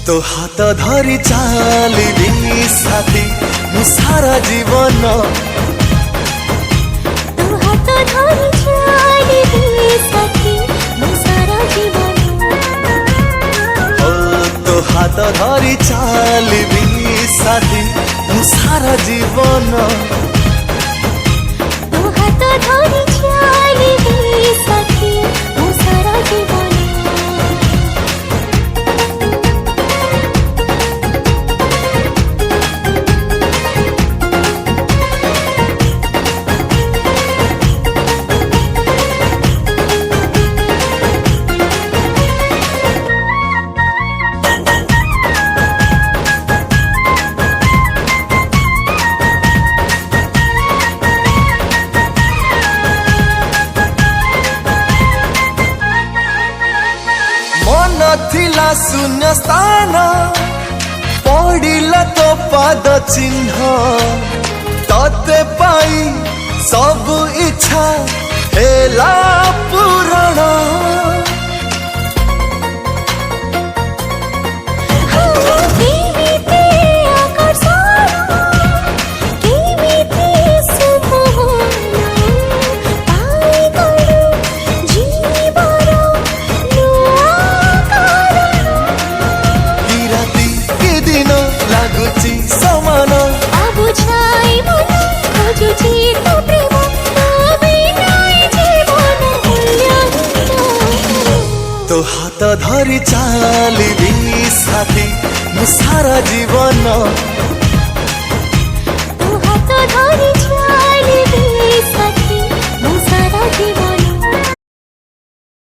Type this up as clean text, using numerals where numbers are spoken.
तो हाथ धरी चलिबी साथी मु सारा जीवन। तो हाथ धरी चलिबी साथी मु सारा जीवन। तो हाथ धरी चलिबी साथी मु सारा जीवन। तो हाथ धरी चलिबी साथी मु सारा जीवन। थिला शून्य स्थान पड़िला तो पाद चिन्ह तते पाई सब इच्छा हेला पूरण। तो हाथ धरी चलिबी साथी मु सारा जीवन।